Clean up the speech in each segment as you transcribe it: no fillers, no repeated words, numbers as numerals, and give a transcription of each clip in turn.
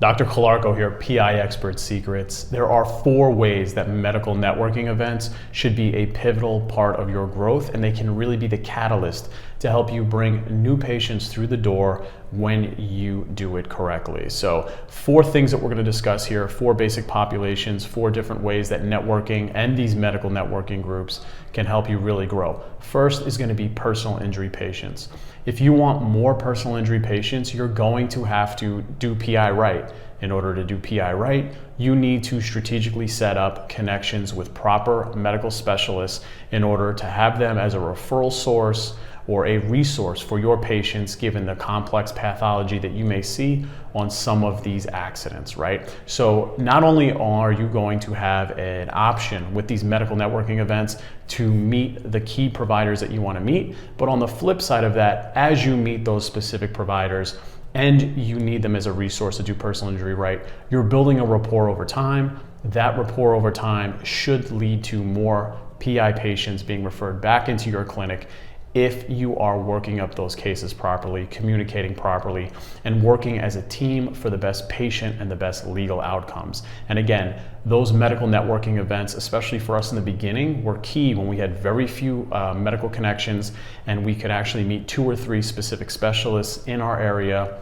Dr. Calarco here, PI Expert Secrets. There are 4 ways that medical networking events should be a pivotal part of your growth, and they can really be the catalyst to help you bring new patients through the door when you do it correctly. So 4 things that we're going to discuss here, 4 basic populations, 4 different ways that networking and these medical networking groups can help you really grow. First is going to be personal injury patients. If you want more personal injury patients, you're going to have to do PI right. In order to do PI right, you need to strategically set up connections with proper medical specialists in order to have them as a referral source or a resource for your patients given the complex pathology that you may see on some of these accidents, right? So not only are you going to have an option with these medical networking events to meet the key providers that you want to meet, but on the flip side of that, as you meet those specific providers and you need them as a resource to do personal injury right, you're building a rapport over time. That rapport over time should lead to more PI patients being referred back into your clinic if you are working up those cases properly, communicating properly, and working as a team for the best patient and the best legal outcomes. And again, those medical networking events, especially for us in the beginning, were key when we had very few medical connections and we could actually meet 2 or 3 specific specialists in our area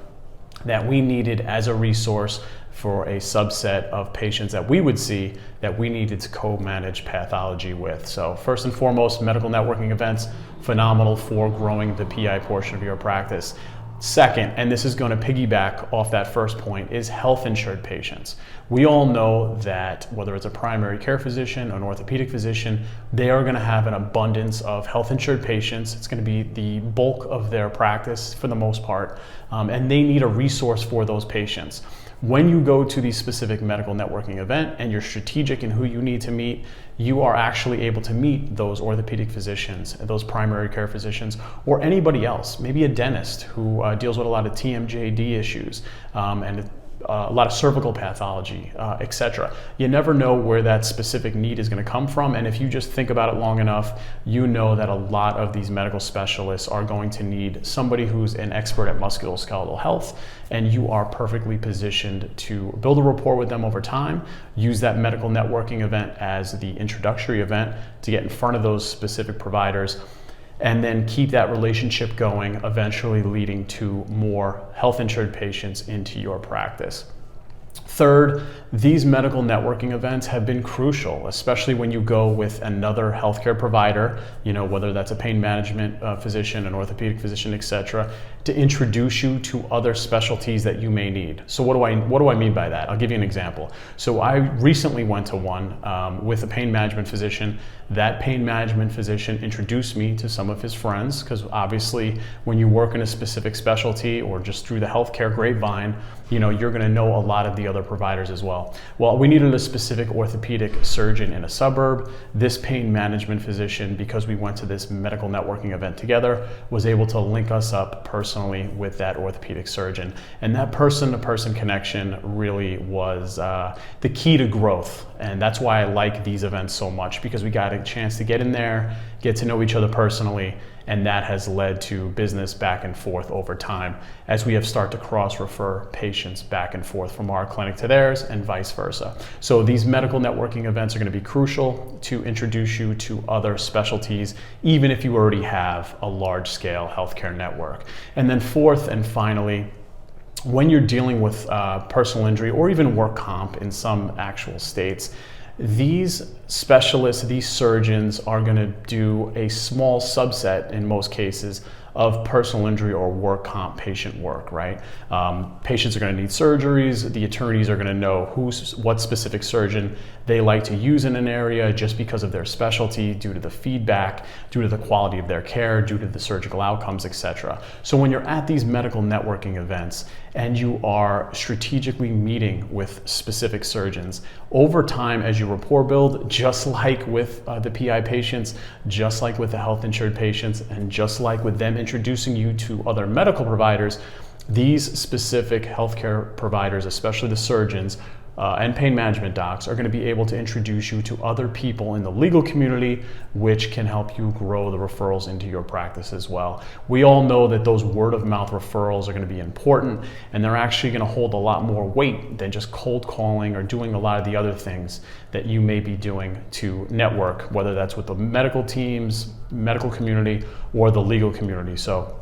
that we needed as a resource for a subset of patients that we would see that we needed to co-manage pathology with. So first and foremost, medical networking events, phenomenal for growing the PI portion of your practice. Second, and this is going to piggyback off that first point, is health insured patients. We all know that whether it's a primary care physician, an orthopedic physician, they are going to have an abundance of health insured patients. It's going to be the bulk of their practice for the most part, and they need a resource for those patients. When you go to the specific medical networking event and you're strategic in who you need to meet, you are actually able to meet those orthopedic physicians, those primary care physicians, or anybody else, maybe a dentist who deals with a lot of TMJD issues and a lot of cervical pathology, etc. You never know where that specific need is going to come from, and if you just think about it long enough, you know that a lot of these medical specialists are going to need somebody who's an expert at musculoskeletal health, and you are perfectly positioned to build a rapport with them over time, use that medical networking event as the introductory event to get in front of those specific providers, and then keep that relationship going, eventually leading to more health insured patients into your practice. Third, these medical networking events have been crucial, especially when you go with another healthcare provider, whether that's a pain management physician, an orthopedic physician, etc., to introduce you to other specialties that you may need. So what do I mean by that? I'll give you an example. So I recently went to one with a pain management physician. That pain management physician introduced me to some of his friends, because obviously when you work in a specific specialty or just through the healthcare grapevine, you're going to know a lot of the other providers as well. Well, we needed a specific orthopedic surgeon in a suburb. This pain management physician, because we went to this medical networking event together, was able to link us up personally with that orthopedic surgeon. And that person-to-person connection really was the key to growth. And that's why I like these events so much, because we got a chance to get in there, get to know each other personally, and that has led to business back and forth over time as we have started to cross-refer patients back and forth from our clinic to theirs and vice versa. So these medical networking events are going to be crucial to introduce you to other specialties, even if you already have a large-scale healthcare network. And then fourth and finally, when you're dealing with personal injury or even work comp in some actual states, these specialists, these surgeons are going to do a small subset in most cases of personal injury or work comp patient work, right? Patients are going to need surgeries. The attorneys are going to know what specific surgeon they like to use in an area just because of their specialty, due to the feedback, due to the quality of their care, due to the surgical outcomes, etc. So when you're at these medical networking events and you are strategically meeting with specific surgeons, over time as you rapport build, just like with the PI patients, just like with the health insured patients, and just like with them introducing you to other medical providers, these specific healthcare providers, especially the surgeons, and pain management docs are going to be able to introduce you to other people in the legal community, which can help you grow the referrals into your practice as well. We all know that those word of mouth referrals are going to be important, and they're actually going to hold a lot more weight than just cold calling or doing a lot of the other things that you may be doing to network, whether that's with the medical teams, medical community, or the legal community. So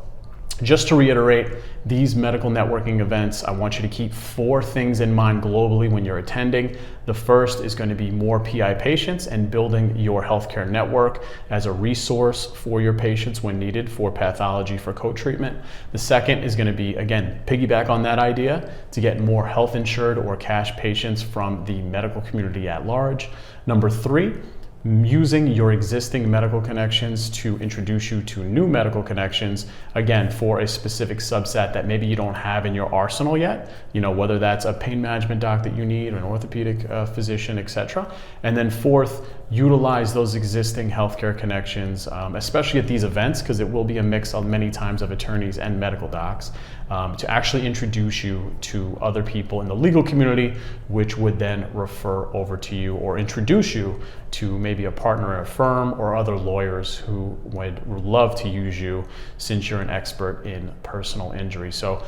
just to reiterate, these medical networking events, I want you to keep 4 things in mind globally when you're attending. The first is going to be more PI patients and building your healthcare network as a resource for your patients when needed for pathology for co-treatment. The second is going to be, again, piggyback on that idea to get more health insured or cash patients from the medical community at large. Number 3, using your existing medical connections to introduce you to new medical connections, again, for a specific subset that maybe you don't have in your arsenal yet, whether that's a pain management doc that you need, or an orthopedic physician, etc. And then 4th, utilize those existing healthcare connections, especially at these events, because it will be a mix of many times of attorneys and medical docs, to actually introduce you to other people in the legal community, which would then refer over to you or introduce you to maybe a partner at a firm or other lawyers who would love to use you since you're an expert in personal injury. So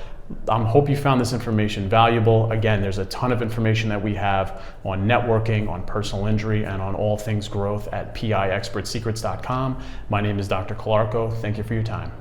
I hope you found this information valuable. Again, there's a ton of information that we have on networking, on personal injury, and on all things growth at PIExpertsecrets.com. My name is Dr. Calarco. Thank you for your time.